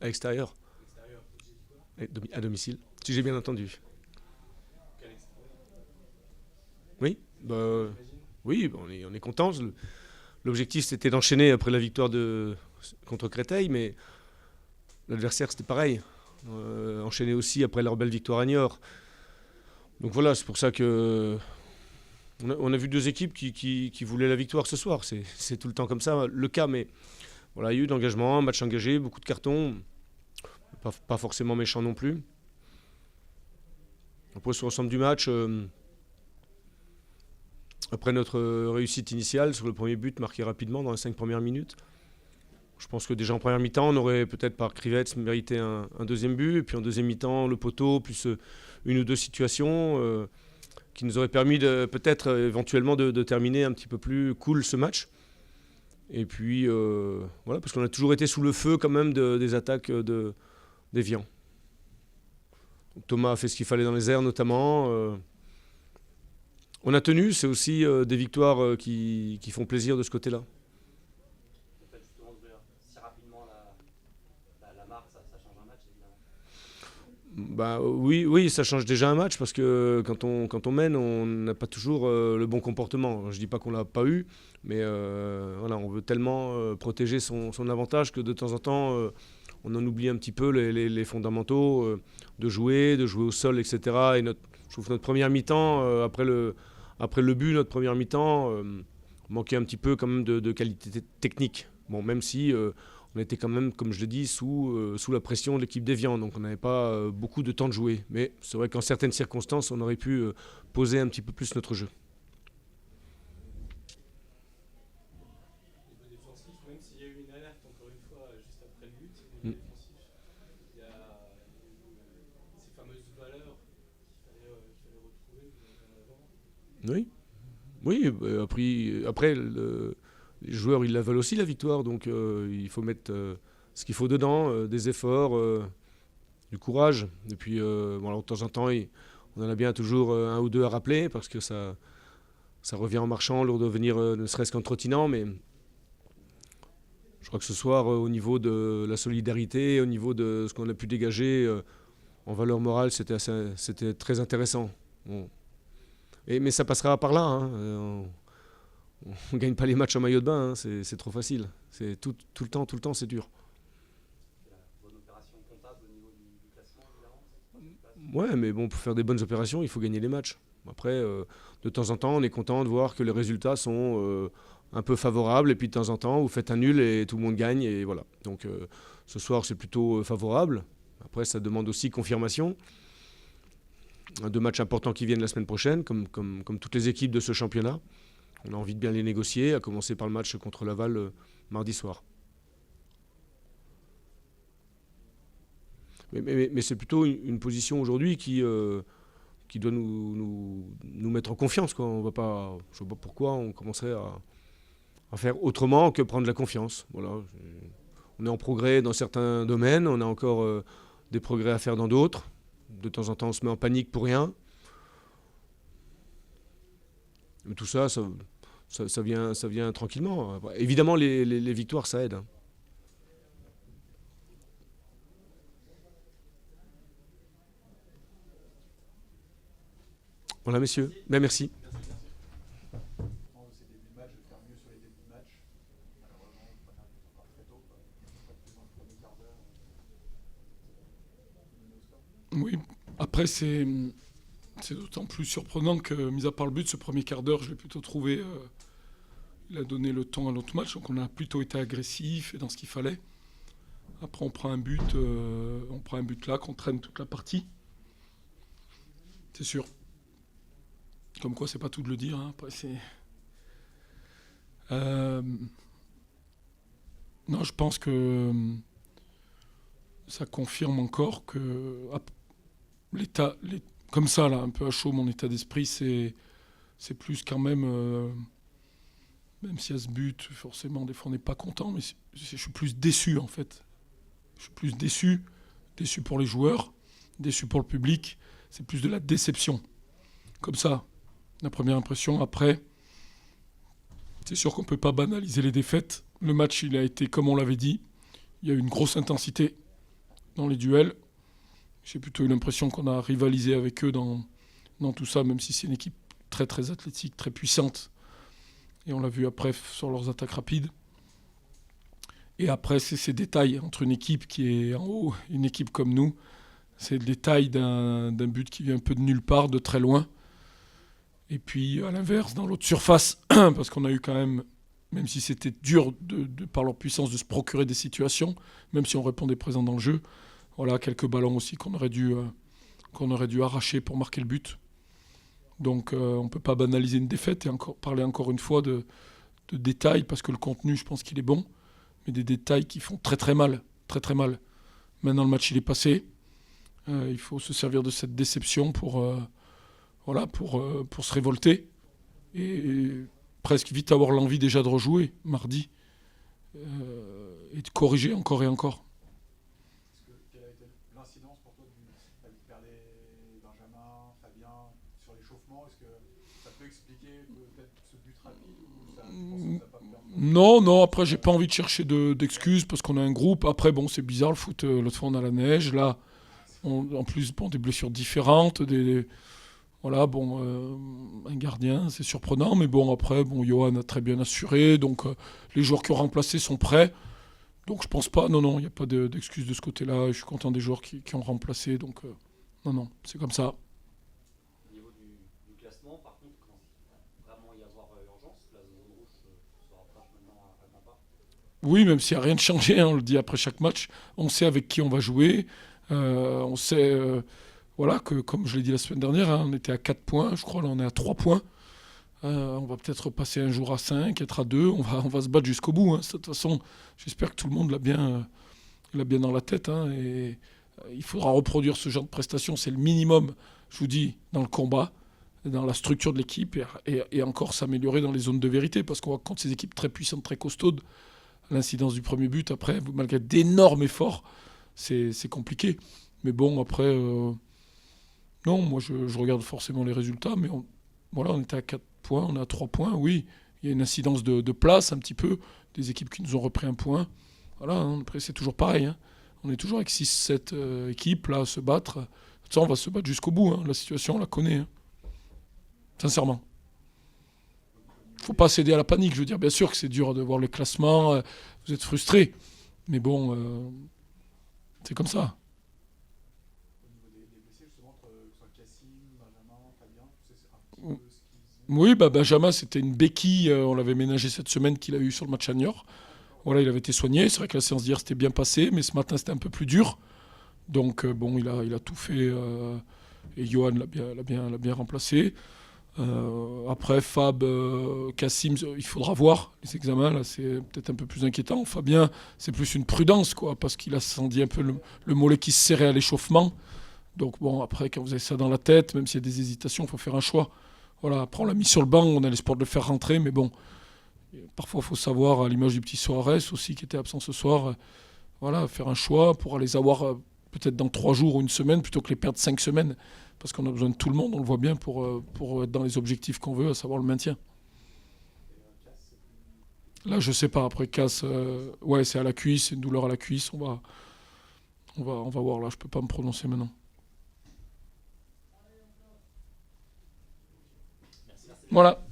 À l'extérieur. À domicile. Si j'ai bien entendu. Oui, oui, on est content. L'objectif, c'était d'enchaîner après la victoire contre Créteil, mais l'adversaire, c'était pareil. Enchaîner aussi après leur belle victoire à Niort. Donc voilà, c'est pour ça que on a vu deux équipes qui voulaient la victoire ce soir. C'est tout le temps comme ça le cas, mais voilà, il y a eu de l'engagement, un match engagé, beaucoup de cartons, pas forcément méchant non plus. Après, sur l'ensemble du match, après notre réussite initiale sur le premier but marqué rapidement dans les 5 premières minutes, je pense que déjà en première mi-temps, on aurait peut-être par Krivets mérité un deuxième but, et puis en deuxième mi-temps, le poteau, plus une ou deux situations qui nous auraient permis peut-être éventuellement de terminer un petit peu plus cool ce match. Et puis voilà, parce qu'on a toujours été sous le feu quand même des attaques d'Évian. Thomas a fait ce qu'il fallait dans les airs notamment. On a tenu, c'est aussi des victoires qui font plaisir de ce côté-là. Le fait justement d'ouvrir si rapidement la marque, ça change un match évidemment. Bah, oui, ça change déjà un match parce que quand on mène, on n'a pas toujours le bon comportement. Je ne dis pas qu'on ne l'a pas eu, mais voilà, on veut tellement protéger son avantage que de temps en temps, on en oublie un petit peu les fondamentaux de jouer au sol, etc. Et je trouve que notre première mi-temps, après le but, notre première mi-temps, manquait un petit peu quand même de qualité technique. Bon, même si on était quand même, comme je l'ai dit, sous la pression de l'équipe d'Évian, donc on n'avait pas beaucoup de temps de jouer. Mais c'est vrai qu'en certaines circonstances, on aurait pu poser un petit peu plus notre jeu. Niveau défensif, même s'il y a eu une alerte encore une fois juste après le but, au niveau défensif, il y a ces fameuses valeurs qu'il fallait retrouver en avant. Oui, oui. Après les joueurs, ils la veulent aussi, la victoire. Donc il faut mettre ce qu'il faut dedans, des efforts, du courage. Et puis, bon, alors, de temps en temps, on en a bien toujours un ou deux à rappeler, parce que ça revient en marchant, lourd de venir ne serait-ce qu'en trottinant. Mais je crois que ce soir, au niveau de la solidarité, au niveau de ce qu'on a pu dégager en valeur morale, c'était très intéressant. Bon. Mais ça passera par là. Hein. On ne gagne pas les matchs en maillot de bain, hein. C'est trop facile. C'est tout le temps, c'est dur. C'est la bonne opération comptable au niveau du classement évidemment. Ouais, mais bon, pour faire des bonnes opérations, il faut gagner les matchs. Après, de temps en temps, on est content de voir que les résultats sont un peu favorables, et puis de temps en temps, vous faites un nul et tout le monde gagne, et voilà. Donc ce soir, c'est plutôt favorable. Après, ça demande aussi confirmation. Deux matchs importants qui viennent la semaine prochaine, comme toutes les équipes de ce championnat. On a envie de bien les négocier, à commencer par le match contre Laval mardi soir. Mais c'est plutôt une position aujourd'hui qui doit nous mettre en confiance, quoi. Je ne vois pas pourquoi on commencerait à faire autrement que prendre la confiance. Voilà. On est en progrès dans certains domaines, on a encore des progrès à faire dans d'autres. De temps en temps, on se met en panique pour rien. Mais tout ça, ça vient tranquillement. Évidemment, les victoires, ça aide. Voilà, messieurs. Ben, merci. Ces débuts de match, de faire mieux sur les débuts de match. Malheureusement, on prenait un but encore très tôt, pas plus dans le premier quart d'heure. Oui, après c'est d'autant plus surprenant que, mis à part le but, ce premier quart d'heure, je l'ai plutôt trouvé, il a donné le ton à l'autre match, donc on a plutôt été agressif et dans ce qu'il fallait. Après on prend un but là, qu'on traîne toute la partie. C'est sûr. Comme quoi, c'est pas tout de le dire. Hein. Après, c'est. Non, je pense que ça confirme encore que l'état, comme ça, là, un peu à chaud, mon état d'esprit, c'est plus quand même. Même s'il y a ce but, forcément, des fois, on n'est pas content, mais je suis plus déçu, en fait. Je suis plus déçu pour les joueurs, déçu pour le public. C'est plus de la déception. Comme ça. La première impression, après, c'est sûr qu'on ne peut pas banaliser les défaites. Le match, il a été comme on l'avait dit. Il y a eu une grosse intensité. dans les duels. J'ai plutôt eu l'impression qu'on a rivalisé avec eux dans tout ça, même si c'est une équipe très très athlétique, très puissante. Et on l'a vu après sur leurs attaques rapides. Et après, c'est ces détails entre une équipe qui est en haut et une équipe comme nous. C'est le détail d'un but qui vient un peu de nulle part, de très loin. Et puis, à l'inverse, dans l'autre surface, parce qu'on a eu quand même si c'était dur par leur puissance de se procurer des situations, même si on répondait présent dans le jeu, voilà, quelques ballons aussi qu'on aurait dû arracher pour marquer le but. Donc, on ne peut pas banaliser une défaite et parler encore une fois de détails, parce que le contenu, je pense qu'il est bon, mais des détails qui font très très mal, très très mal. Maintenant, le match, il est passé. Il faut se servir de cette déception pour se révolter et presque vite avoir l'envie déjà de rejouer mardi et de corriger encore et encore. Quelle a été l'incidence pour toi du Perlet, Benjamin, Fabien sur l'échauffement? Est-ce que ça peut expliquer peut-être ce but rapide ou ça, tu penses que ça pas permis? Non, après j'ai pas envie de chercher d'excuses parce qu'on a un groupe. Après bon, c'est bizarre le foot, l'autre fois on a la neige, là en plus des blessures différentes, voilà, bon, un gardien, c'est surprenant, mais bon, après, Johan a très bien assuré, donc les joueurs qui ont remplacé sont prêts. Donc je pense pas, non, il n'y a pas d'excuse de ce côté-là. Je suis content des joueurs qui ont remplacé, donc non, c'est comme ça. Au niveau du classement, par contre, quand il va vraiment y avoir urgence, la zone rouge se rapproche maintenant à grands pas. Oui, même s'il n'y a rien de changé, on le dit après chaque match, on sait avec qui on va jouer, on sait... voilà, que comme je l'ai dit la semaine dernière, on était à 4 points, je crois, là on est à 3 points. On va peut-être passer un jour à 5, être à 2, on va se battre jusqu'au bout. De toute façon, j'espère que tout le monde l'a bien dans la tête. Et il faudra reproduire ce genre de prestations, c'est le minimum, je vous dis, dans le combat, dans la structure de l'équipe, et encore s'améliorer dans les zones de vérité, parce qu'on va contre ces équipes très puissantes, très costaudes, l'incidence du premier but, après, malgré d'énormes efforts, c'est compliqué. Mais bon, après... non, moi je regarde forcément les résultats, mais on était à 4 points, on est à 3 points, oui. Il y a une incidence de place un petit peu, des équipes qui nous ont repris un point. Voilà, après c'est toujours pareil. On est toujours avec 6-7 équipes là à se battre. De toute façon, on va se battre jusqu'au bout. La situation, on la connaît. Sincèrement. Il ne faut pas céder à la panique. Je veux dire, bien sûr que c'est dur de voir le classement, vous êtes frustrés. Mais bon, c'est comme ça. Oui, Benjamin, c'était une béquille, on l'avait ménagé cette semaine qu'il a eu sur le match à Niort. Voilà, il avait été soigné. C'est vrai que la séance d'hier s'était bien passée, mais ce matin c'était un peu plus dur. Donc bon, il a tout fait et Johan l'a bien remplacé. Après Fab, Kassim, il faudra voir les examens. Là, c'est peut-être un peu plus inquiétant. Fabien, c'est plus une prudence, quoi, parce qu'il a senti un peu le mollet qui se serrait à l'échauffement. Donc bon, après, quand vous avez ça dans la tête, même s'il y a des hésitations, il faut faire un choix. Voilà, après on l'a mis sur le banc, on a l'espoir de le faire rentrer, mais bon, parfois il faut savoir, à l'image du petit Soares aussi qui était absent ce soir, voilà, faire un choix pour les avoir peut-être dans 3 jours ou une semaine plutôt que les perdre 5 semaines, parce qu'on a besoin de tout le monde, on le voit bien, pour être dans les objectifs qu'on veut, à savoir le maintien. Là, je sais pas, après casse, ouais, c'est à la cuisse, c'est une douleur à la cuisse, on va voir, là, je peux pas me prononcer maintenant. Voilà.